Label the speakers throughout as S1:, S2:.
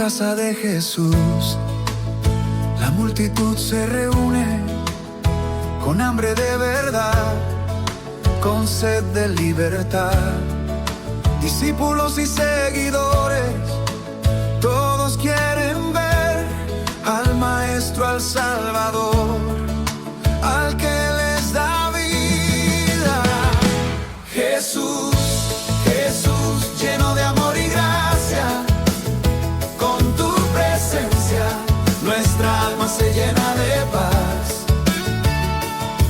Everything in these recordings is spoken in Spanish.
S1: casa de Jesús, la multitud se reúne con hambre de verdad, con sed de libertad. Discípulos y seguidores, todos quieren ver al Maestro, al Salvador, al que les da vida. Jesús, Jesús, lleno de amor y gracia, con tu presencia nuestra alma se llena de paz.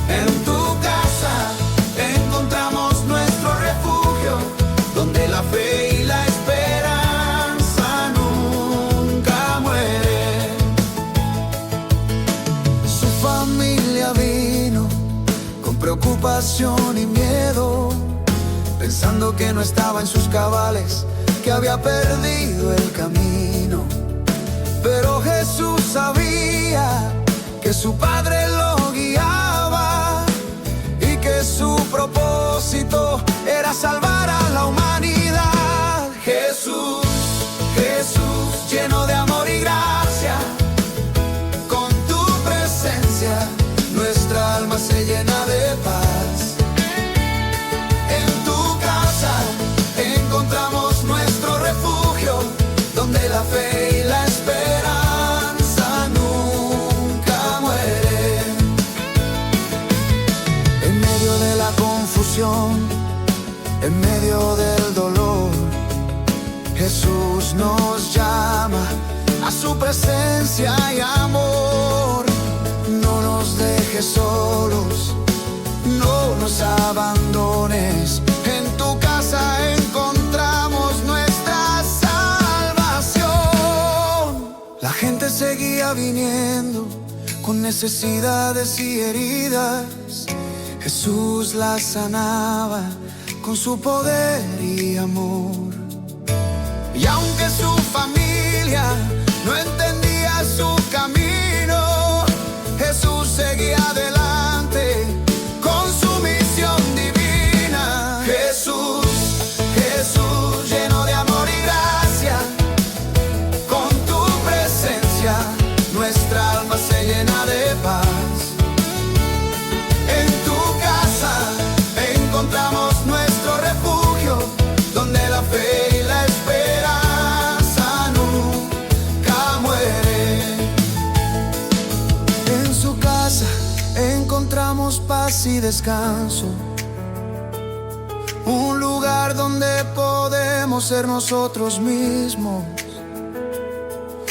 S1: En tu casa encontramos nuestro refugio, donde la fe y la esperanza nunca mueren. Su familia vino con preocupación y miedo, pensando que no estaba en sus cabales, que había perdido el camino. Pero Jesús sabía que su Padre lo guiaba y que su propósito era salvar a la humanidad. Jesús, Jesús, lleno de amor y gracia, con tu presencia nuestra alma se llena de paz. En tu casa encontramos nuestro refugio, donde la fe y la esperanza nunca mueren. En medio de la confusión, en medio del dolor, Jesús nos llama a su presencia y amor. No nos dejes solos, no nos abandones. En tu casa encontramos nuestra salvación. La gente seguía viniendo con necesidades y heridas. Jesús las sanaba con su poder y amor. Y aunque su familia no entendía su camino, Jesús seguía adelante con su misión divina. Jesús, Jesús, lleno de amor y gracia, con tu presencia nuestra alma se llena de paz. En tu casa encontramos nuestro refugio, donde la fe y la esperanza nunca mueren. En su casa encontramos paz y descanso, un lugar donde podemos ser nosotros mismos,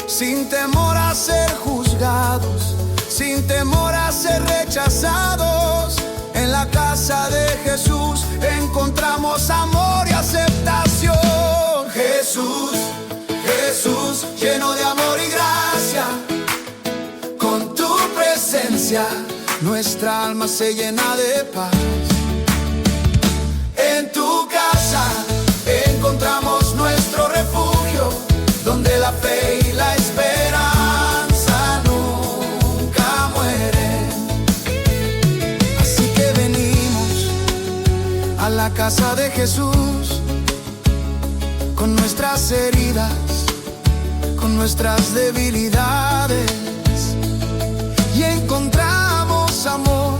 S1: sin temor a ser juzgados, sin temor a ser rechazados. En la casa de Jesús encontramos amor y aceptación. Jesús, Jesús, lleno de amor y gracia, con tu presencia nuestra alma se llena de paz. En tu casa encontramos nuestro refugio, donde la fe y la esperanza nunca mueren. Así que venimos a la casa de Jesús, con nuestras heridas, con nuestras debilidades, y encontramos amor,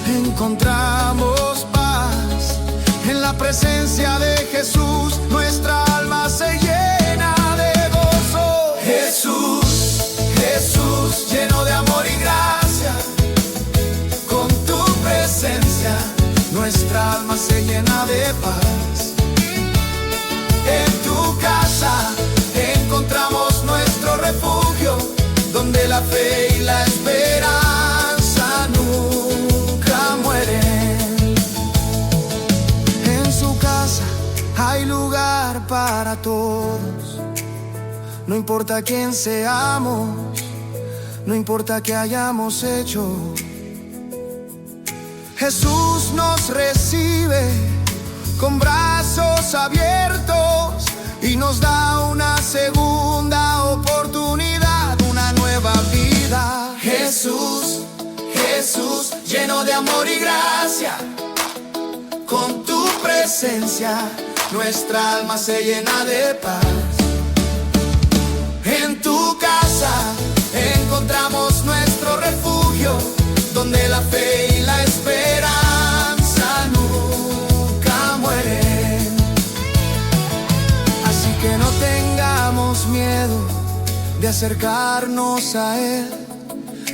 S1: encontramos paz. En la presencia de Jesús nuestra alma se llena de gozo. Jesús, Jesús, lleno de amor y gracia, con tu presencia nuestra alma se llena de paz. En tu casa encontramos nuestro refugio, donde la fe y la esperanza nunca mueren. En su casa hay lugar para todos, no importa quién seamos, no importa qué hayamos hecho. Jesús nos recibe con brazos abiertos y nos da una segunda oportunidad, una nueva vida. Jesús, Jesús, lleno de amor y gracia, con tu presencia nuestra alma se llena de paz. casa encontramos nuestro refugio, donde la fe y la esperanza nunca mueren. Así que no tengamos miedo de acercarnos a Él,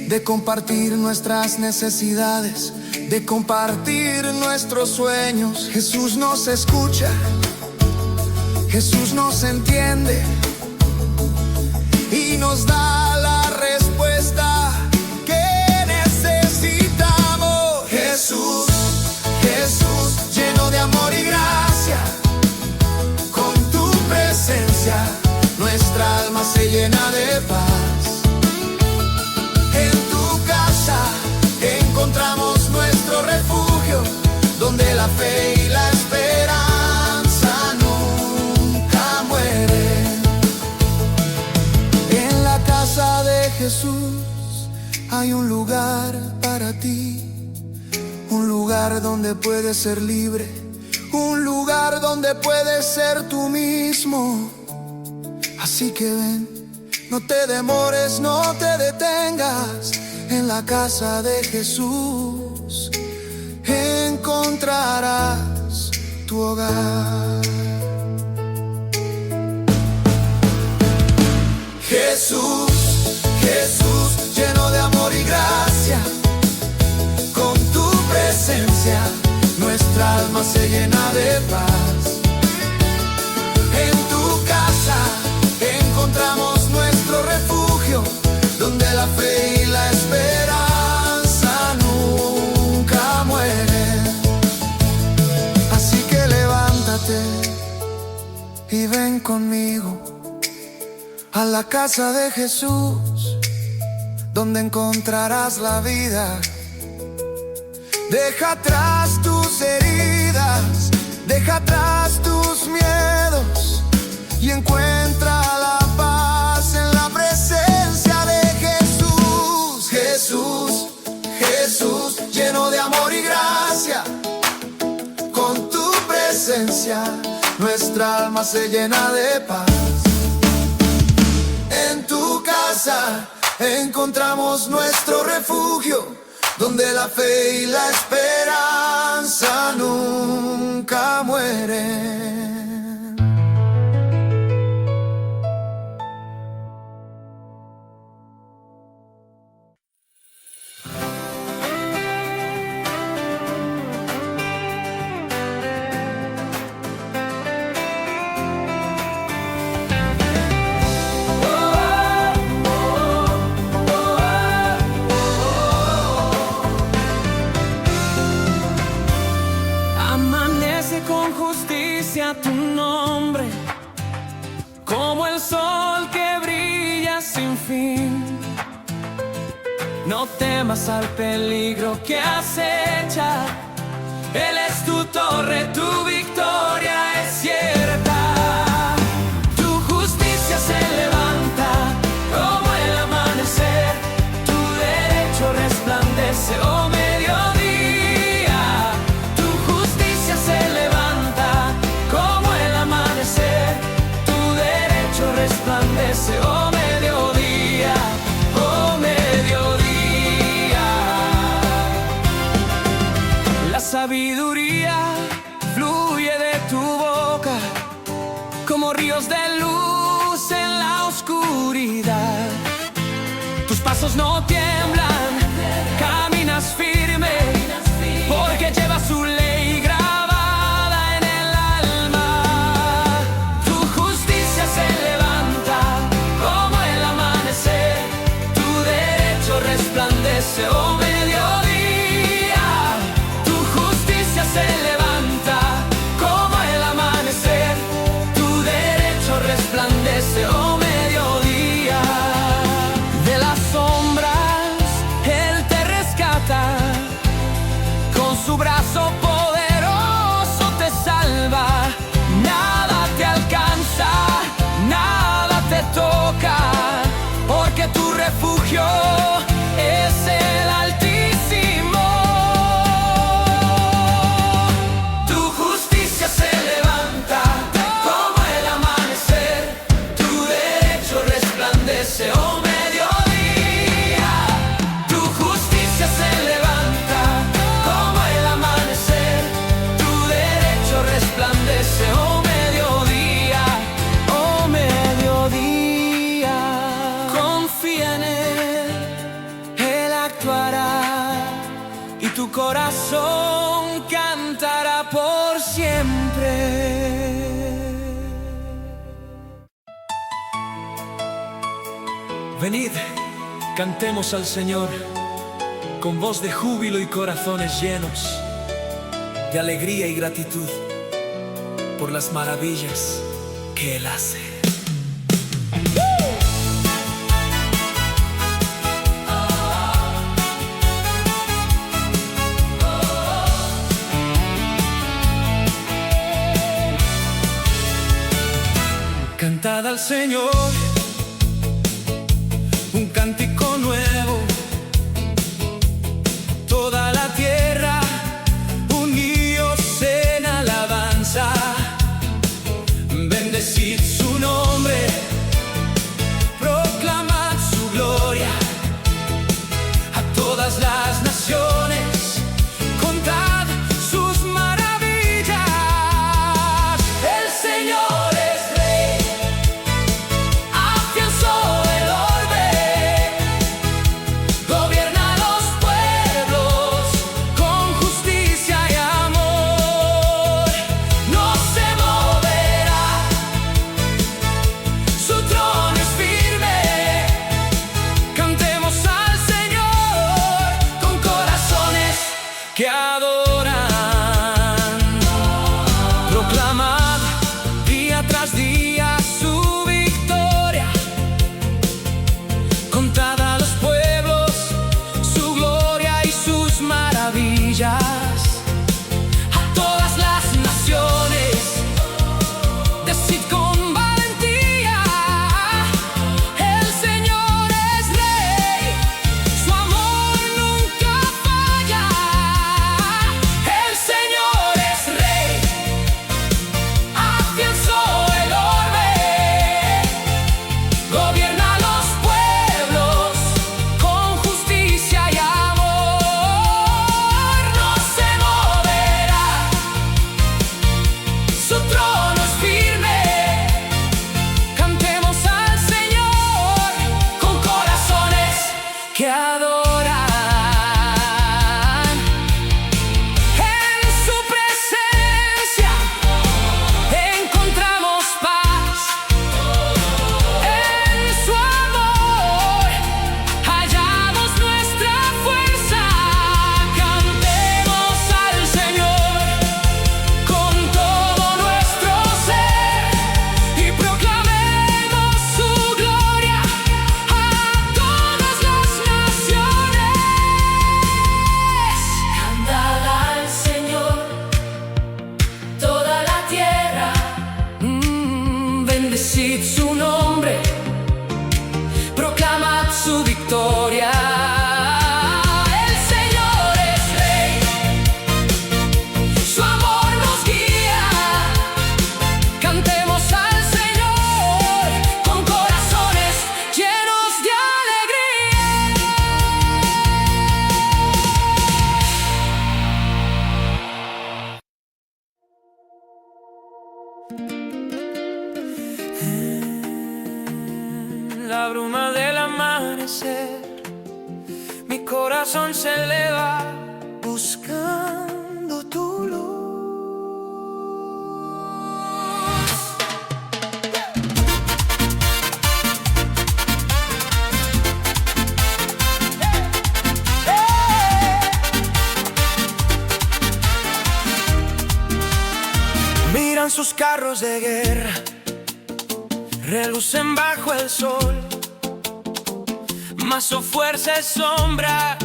S1: de compartir nuestras necesidades, de compartir nuestros sueños. Jesús nos escucha, Jesús nos entiende y nos da la respuesta que necesitamos. Jesús, Jesús, lleno de amor y gracia, con tu presencia nuestra alma se llena de paz. En tu casa encontramos nuestro refugio, donde la fe y la esperanza nunca mueren. En la casa de Jesús hay un lugar para ti, un lugar donde puedes ser libre, un lugar donde puedes ser tú mismo. Así que ven, no te demores, no te detengas. En la casa de Jesús encontrarás tu hogar. Jesús, Jesús, lleno de amor y gracia, con tu presencia nuestra alma se llena de paz. En tu casa encontramos nuestro refugio, donde la fe y la esperanza nunca mueren. Así que levántate y ven conmigo a la casa de Jesús, donde encontrarás la vida. Deja atrás tus heridas, deja atrás tus miedos y encuentra la paz en la presencia de Jesús. Jesús, Jesús, lleno de amor y gracia, con tu presencia nuestra alma se llena de paz. En tu casa encontramos nuestro refugio, donde la fe y la esperanza nunca mueren.
S2: Con justicia tu nombre, como el sol que brilla sin fin. No temas al peligro que acecha, Él es tu torre, tu victoria es cierta. Tu justicia se levanta como el amanecer, tu derecho resplandece, oh mediodía. Oh mediodía, oh mediodía. La sabiduría fluye de tu boca como ríos de luz en la oscuridad. Tus pasos no tiemblan, caminas firme, porque llevas su ley grabada en el alma. Tu justicia se levanta como el amanecer, tu derecho resplandece, oh mediodía. Tu justicia se levanta como el amanecer, tu derecho resplandece, oh mediodía. De las sombras Él te rescata, con su brazo poderoso te salva. Nada te alcanza, nada te toca, porque tu refugio es el Altísimo. Tu justicia se levanta como el amanecer, tu derecho resplandece, oh mediodía. tu corazón cantará por siempre. Venid, cantemos al Señor con voz de júbilo y corazones llenos de alegría y gratitud por las maravillas que Él hace. Cantad al Señor un cántico nuevo, toda la tierra unidos en alabanza. Bendecid su nombre, proclamad su gloria a todas las naciones, contad sus maravillas. El Señor es Rey, afianzó el orbe, gobierna los pueblos con justicia y amor. No se moverá, su trono es firme. Cantemos al Señor con corazones que adoran. Proclamad día tras día su victoria. Contad a los pueblos su gloria y sus maravillas. A todas las naciones, decid con valentía: el Señor es Rey, su amor nunca falla. El Señor es Rey, afianzó el orbe, gobierna los pueblos con justicia y amor. No se moverá, su trono es firme. Cantemos al Señor con corazones que adoran. En su presencia encontramos paz, en su amor hallamos nuestra fuerza. Cantemos al Señor con todo nuestro ser y proclamemos su gloria a todas las naciones. Cantad al Señor toda la tierra, bendecid su nombre, proclamad su victoria. El Señor es Rey, su amor nos guía. Cantemos al Señor con corazones llenos de alegría. La bruma del amanecer, mi corazón se eleva buscando tu luz. Miran sus carros de guerra, relucen bajo el sol, mas su fuerza es sombra,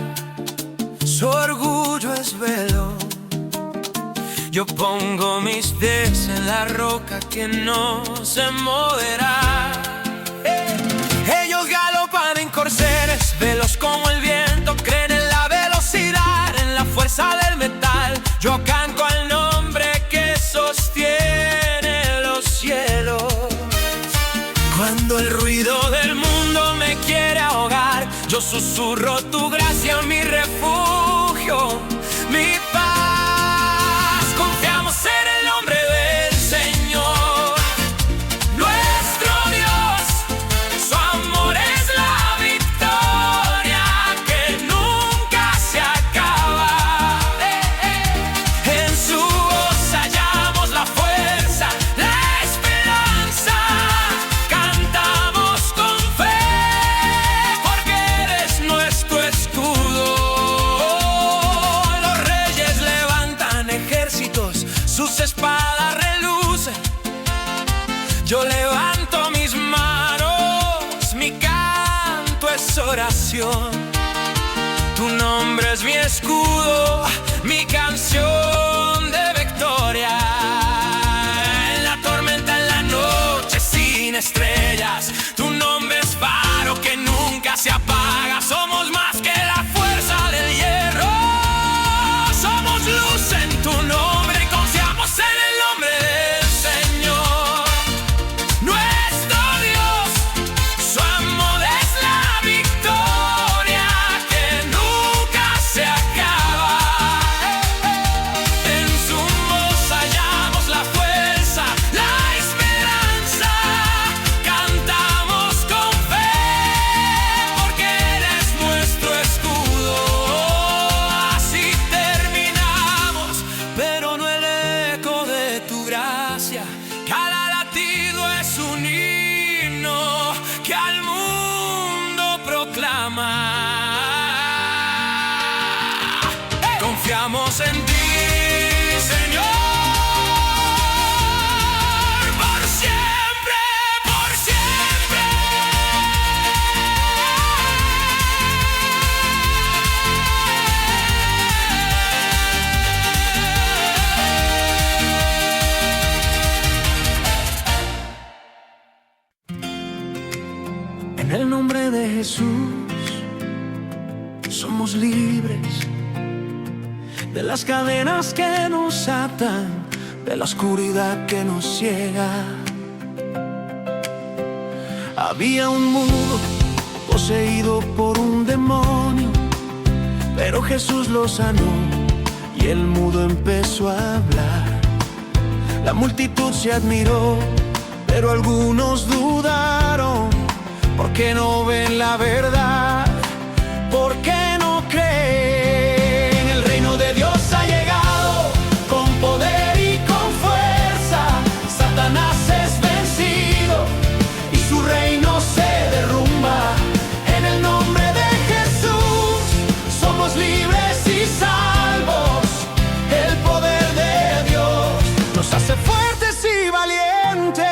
S2: su orgullo es velo. Yo pongo mis pies en la roca que no se moverá. Ellos galopan en corceles, veloz como el viento, creen en la velocidad, en la fuerza del metal. Yo canto al nombre que sostiene los cielos. Cuando el ruido del mundo me quiere ahogar, yo susurro tu gracia, mi refugio, mi paz. Confiamos en el nombre del Señor, nuestro Dios. Su amor es la victoria que nunca se acaba. oración. Tu nombre es mi escudo, mi canción de victoria. En la tormenta, en la noche sin estrellas, tu nombre es faro que nunca se apaga. Somos más que la fuerza del hierro, somos luz en tu nombre y confiamos en el nombre del Señor. Nuestro Dios, su amor es la victoria que nunca se acaba. En su voz hallamos la fuerza, la esperanza. Cantamos con fe porque eres nuestro escudo. Así terminamos, pero no el eco de tu gracia. Cada latido es un himno que al mundo proclama. Confiamos en ti, Señor, por siempre, por siempre.
S1: En el nombre de Jesús somos libres de las cadenas que nos atan, de la oscuridad que nos ciega. Había un mundo poseído por un demonio, pero Jesús lo sanó y el mudo empezó a hablar. La multitud se admiró, pero algunos dudaron. ¿Por qué no ven la verdad? ¿Por qué no creen? El reino de Dios ha llegado con poder y con fuerza. Satanás es vencido y su reino se derrumba. En el nombre de Jesús somos libres y salvos. El poder de Dios nos hace fuertes y valientes.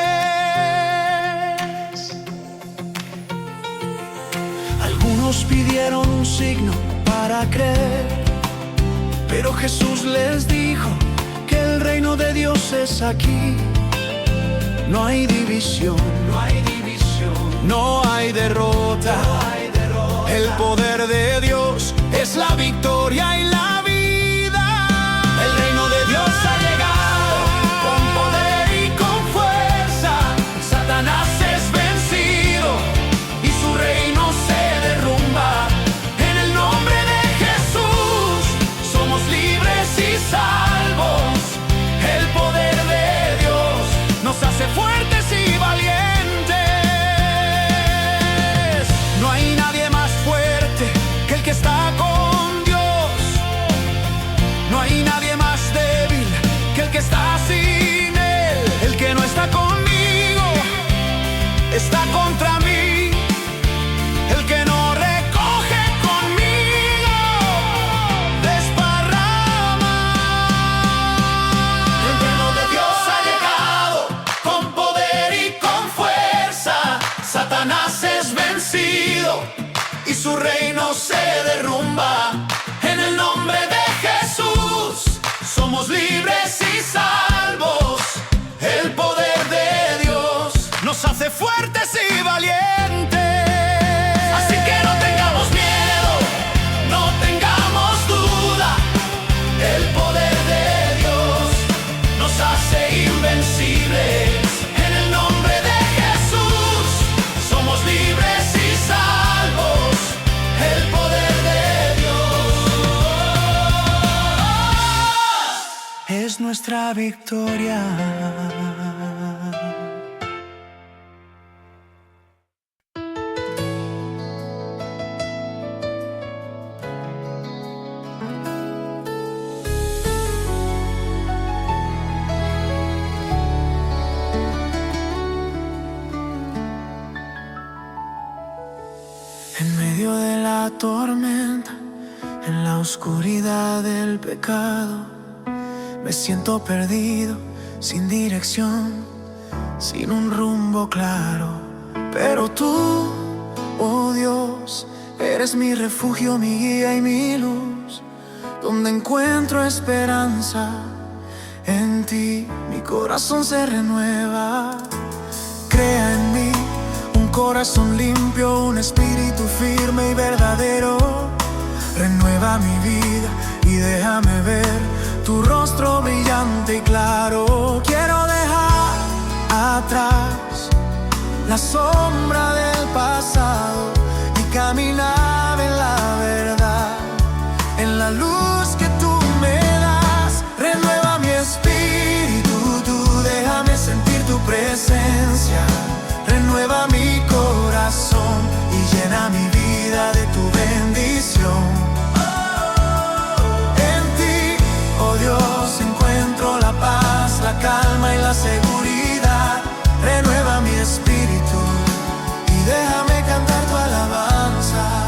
S1: Algunos pidieron un signo para creer, pero Jesús les dijo que el reino de Dios es aquí. No hay división, no hay división, no hay derrota, no hay derrota. El poder de Dios es la victoria y la vida. El reino de Dios ha llegado con poder y con fuerza. Satanás es vencido y su reino se derrumba. En el nombre de Jesús somos libres y salvos. El poder de Dios nos hace fuertes y valientes. No hay nadie más fuerte que el que está con Dios. No hay nadie más débil que el que está sin Él. El que no está conmigo está contra mí. El que no recoge conmigo desparrama. El reino de Dios ha llegado con poder y con fuerza. Satanás es vencido y su reino se derrumba. En el nombre de Jesús somos libres y salvos. El poder de Dios nos hace fuertes y valientes. Así que no tengamos miedo, no tengamos duda. El poder de Dios nos hace invencibles. En el nombre de Jesús somos libres y salvos. El poder de Dios es nuestra victoria. En medio de la tormenta, en la oscuridad del pecado, me siento perdido, sin dirección, sin un rumbo claro. Pero tú, oh Dios, Eres mi refugio, mi guía y mi luz, donde encuentro esperanza. En ti mi corazón se renueva. Crea en mí un corazón limpio, un espíritu firme y verdadero. Renueva mi vida y déjame ver tu rostro brillante y claro. Quiero dejar atrás la sombra del pasado y caminar en la verdad, en la luz que tú me das. Renueva mi espíritu, tú déjame sentir tu presencia. Renueva mi corazón y llena mi vida de tu bendición. En ti, oh Dios, encuentro la paz, la calma y la seguridad. Renueva mi espíritu y déjame cantar tu alabanza.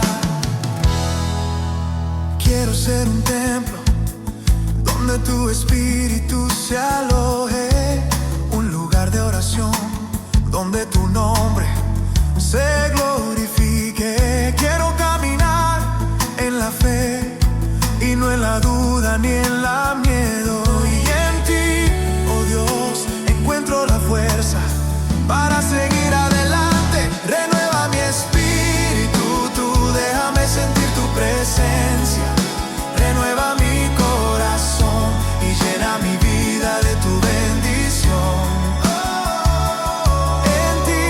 S1: Quiero ser un templo donde tu espíritu se aloje, un lugar de oración donde tu nombre se glorifique. Quiero caminar en la fe y no en la duda ni en la miedo. Y en ti, oh Dios, encuentro la fuerza para seguir adelante. Renueva mi espíritu, tú déjame sentir tu presencia. Renueva mi corazón y llena mi vida de tu bendición. En ti,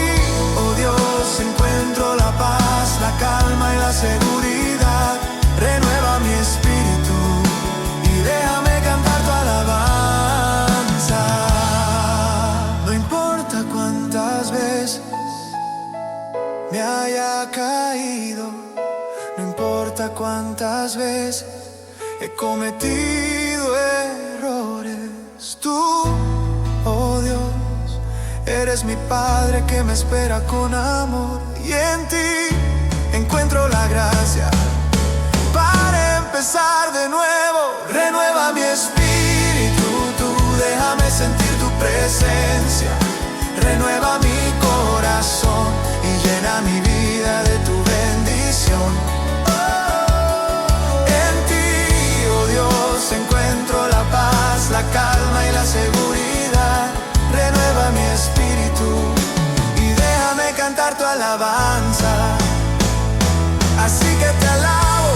S1: oh Dios, encuentro la paz, la calma y la seguridad. Renueva mi espíritu y déjame cantar tu alabanza. No importa cuántas veces me haya caído, no importa cuántas veces he cometido errores, tú, oh Dios, eres mi Padre que me espera con amor. Y en ti encuentro la gracia para empezar de nuevo. Renueva mi espíritu, tú déjame sentir tu presencia. Renueva mi corazón y llena mi vida de tu bendición. En ti, oh Dios, encuentro la paz, la calma y la seguridad. Renueva mi espíritu y déjame cantar tu alabanza. Así que te alabo,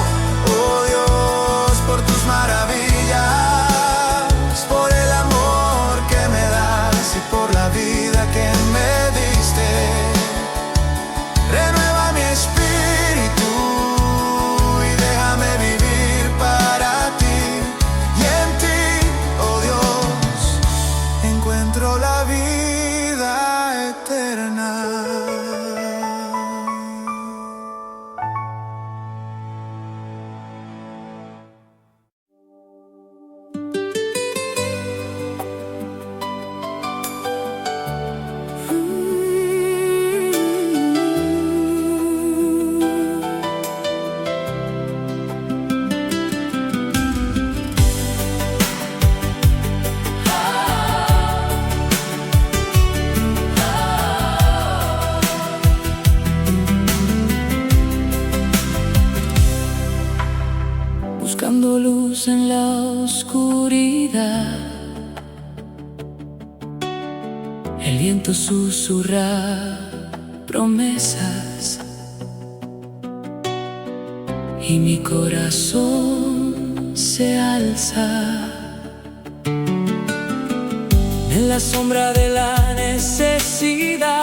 S1: oh Dios, por tus maravillas, por el amor que me das y por la vida que me diste. Renueva mi espíritu y déjame vivir para ti. Y en ti, oh Dios, encuentro la vida eterna.
S2: Buscando luz en la oscuridad, el viento susurra promesas y mi corazón se alza. En la sombra de la necesidad,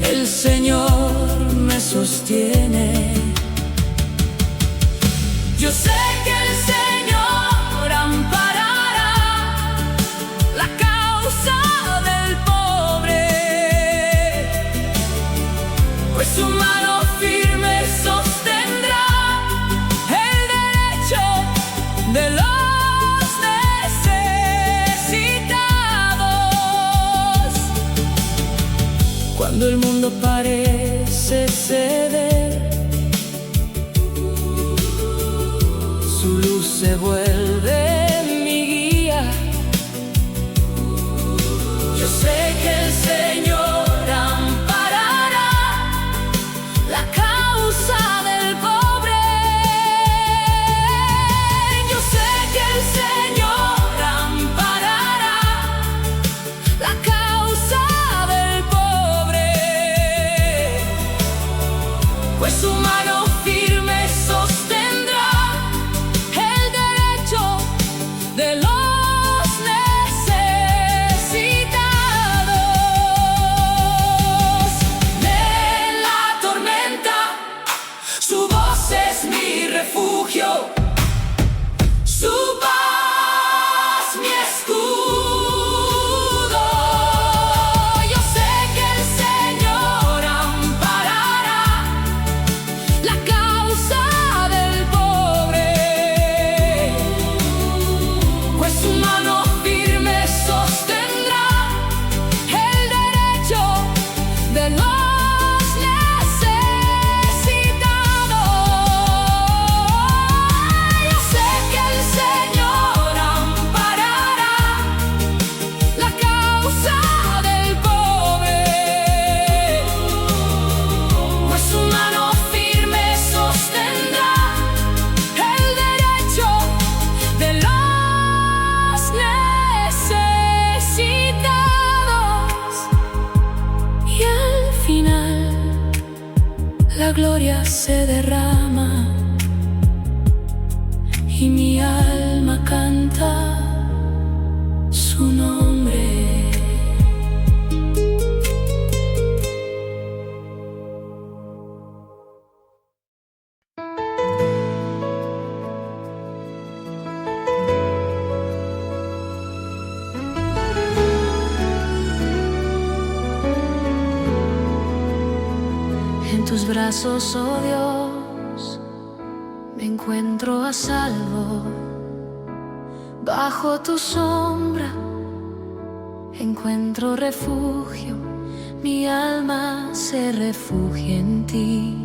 S2: el Señor me sostiene. Yo sé que el Señor amparará la causa del pobre, pues su mano firme sostendrá el derecho de los necesitados. Cuando el mundo parece ceder, su luz se vuelve mi guía. Yo sé que el Señor amparará
S3: la gloria se derrama y mi alma canta su nombre. En tus brazos, oh Dios, me encuentro a salvo. Bajo tu sombra encuentro refugio, mi alma se refugia en ti,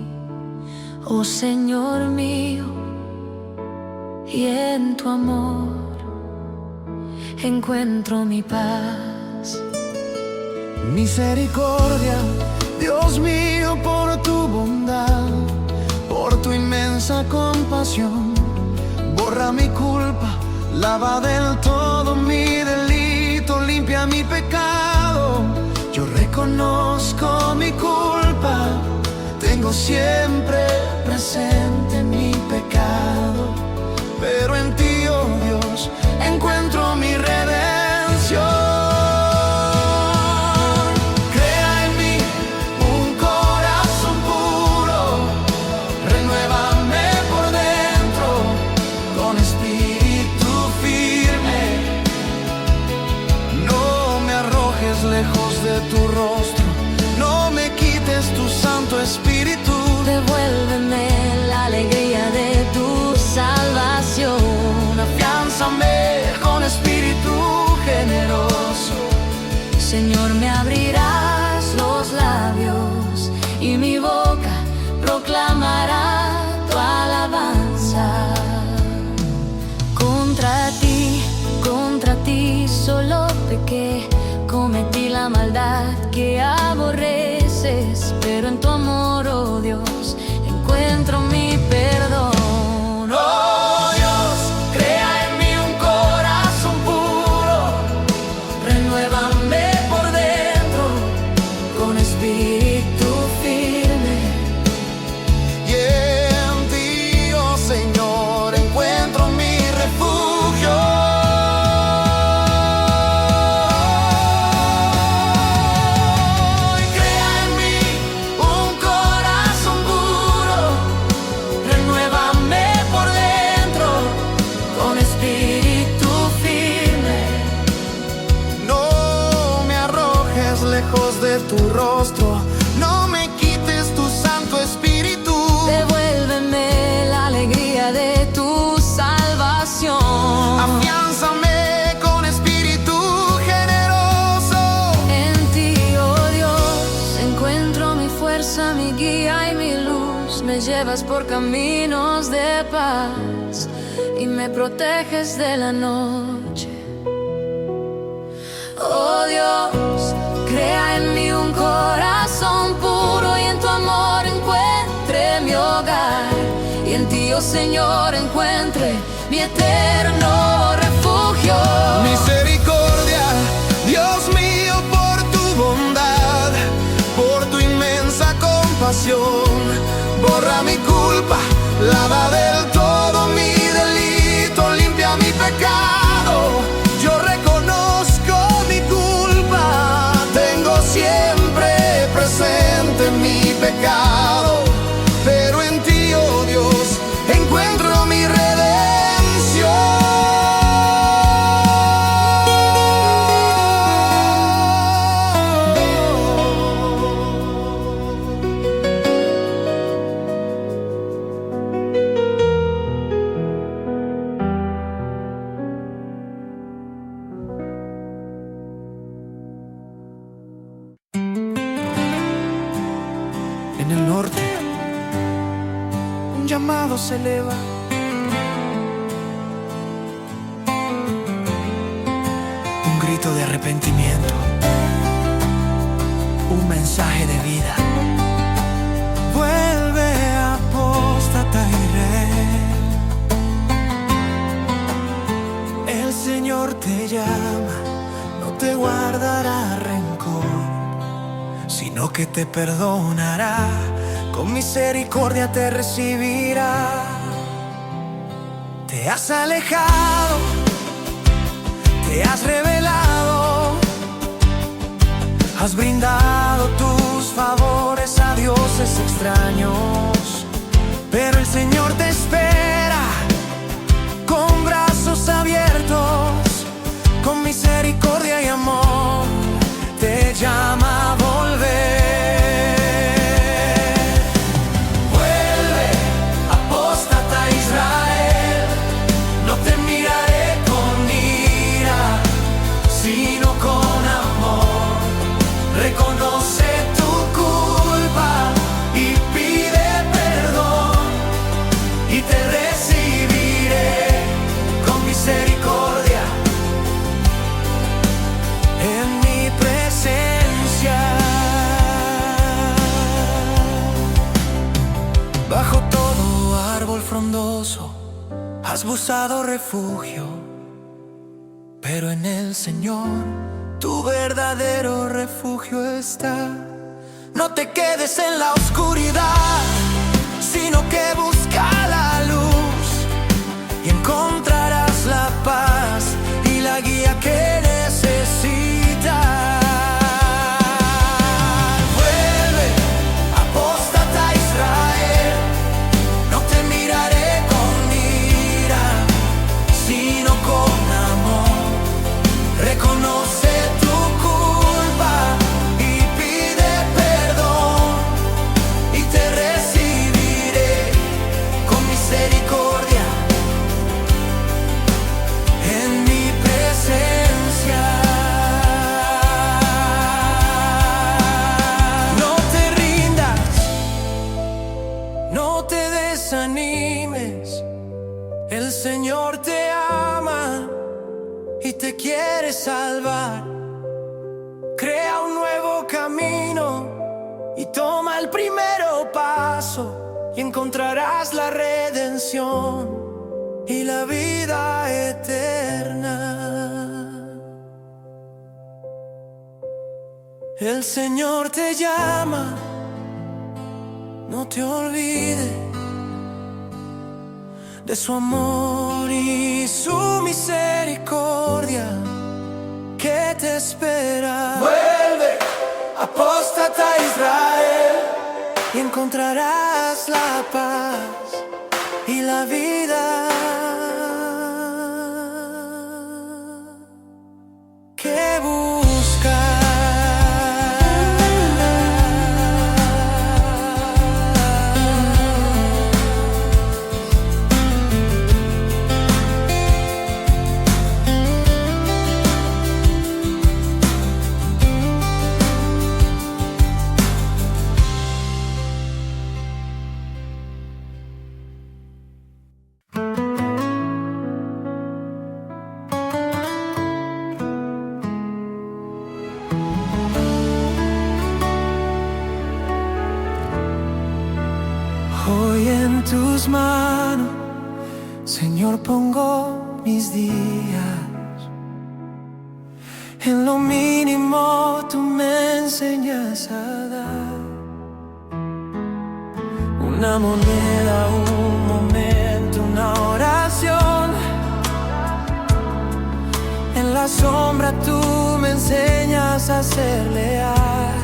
S3: oh Señor mío, y en tu amor encuentro mi paz.
S1: Misericordia, Dios mío, por tu bondad, por tu inmensa compasión, borra mi culpa, lava del todo mi delito, limpia mi pecado. Yo reconozco mi culpa, tengo siempre presente mi pecado, pero en ti, oh Dios, encuentro mi redención. Lejos de tu rostro, no me quites tu Santo Espíritu.
S3: Devuélveme la alegría de tu salvación.
S1: Afiánzame con espíritu generoso.
S3: Señor, me abrirás los labios y mi boca proclamará tu alabanza. Contra ti solo pequé, cometí la maldad que aborreces, pero en tu amor, oh Dios, encuentro mi perdón.
S1: Oh Dios, crea en mí un corazón puro,
S3: renuévame por dentro con espíritu firme.
S1: Y en ti, oh Señor, encuentro mi refugio. Lejos de tu rostro, no me quites tu Santo Espíritu.
S3: Devuélveme la alegría de tu salvación.
S1: Afiánzame con espíritu generoso.
S3: En ti, oh Dios, encuentro mi fuerza, mi guía y mi luz. Me llevas por caminos de paz y me proteges de la noche. Oh Dios, crea en mí un corazón puro y en tu amor encuentre mi hogar. Y en ti, oh Señor, encuentre mi eterno refugio.
S1: Misericordia, Dios mío, por tu bondad, por tu inmensa compasión, borra mi culpa, lava del todo mi delito, limpia mi pecado. Yo reconozco mi culpa, tengo siempre presente mi pecado, pero en ti, oh Dios, encuentro mi redención. En el norte, un llamado se eleva. Un grito de arrepentimiento, un mensaje de vida. Vuelve, apóstata y el Señor te llama, no te guardará rencor, sino que te perdonará, con misericordia te recibirá. Te has alejado, te has revelado, has brindado tus favores a dioses extraños, pero el Señor te espera con brazos abiertos, con misericordia y amor, te llama a volver. Vuelve, apóstata Israel, no te miraré con ira, sino con amor. Reconoce tu culpa y pide perdón, y te recibiré con misericordia en mi presencia. Bajo todo árbol frondoso has buscado refugio, pero en el Señor tu verdadero refugio está. No te quedes en la oscuridad, sino que busca la luz, y encontrarás la paz y la guía que necesitas. Vuelve, apóstata Israel, no te miraré con ira, sino con amor. Reconoce tu culpa y pide perdón, y te recibiré con misericordia en mi presencia. No te rindas, no te desanimes, el Señor te ama y te quiere salvar. Crea un nuevo camino y toma el primero paso, y encontrarás la redención y la vida eterna. El Señor te llama, no te olvides de su amor y su misericordia que te espera. Vuelve, apóstata Israel, y encontrarás la paz y la vida que buscas. Hoy en tus manos, Señor, pongo mis días. En lo mínimo tú me enseñas a dar. Una moneda, un momento, una oración. En la sombra tú me enseñas a ser leal.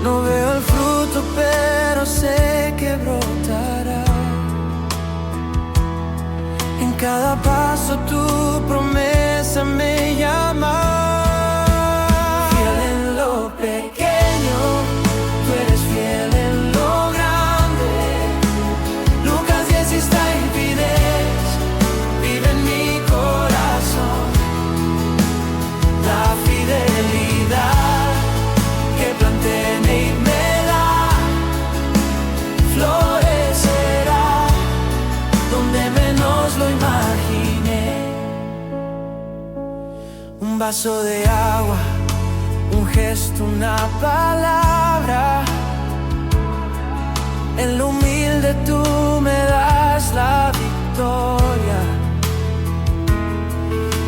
S1: No veo el fruto, pero sé que brotará. En cada paso tu promesa me llama. Fiel en lo pequeño, tú eres fiel en lo grande. Lucas 10:10 vive en mi corazón. La fidelidad que planté y me da, florecerá donde menos lo imaginé. Un vaso de agua, un gesto, una palabra. En lo humilde tú me das la victoria.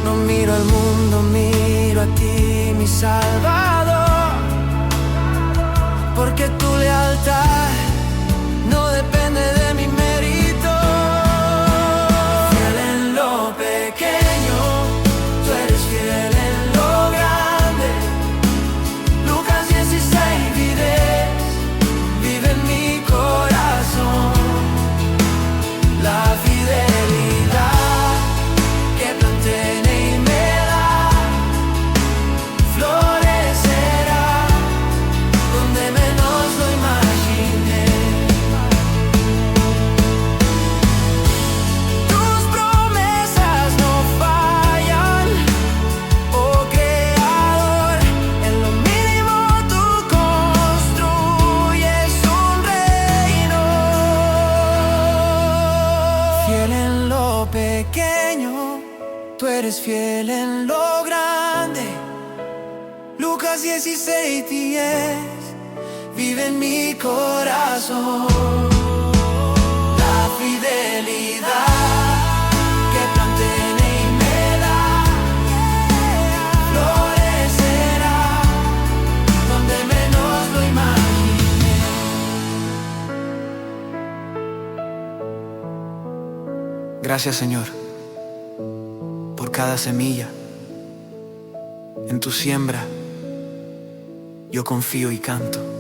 S1: No miro al mundo, miro a ti, mi Salvador, porque tú le
S2: eres fiel en lo grande. Lucas 16:10 vive en mi corazón. La fidelidad que planté y me da florecerá donde menos lo imaginé. Gracias, Señor, por cada semilla. En tu siembra yo confío y canto.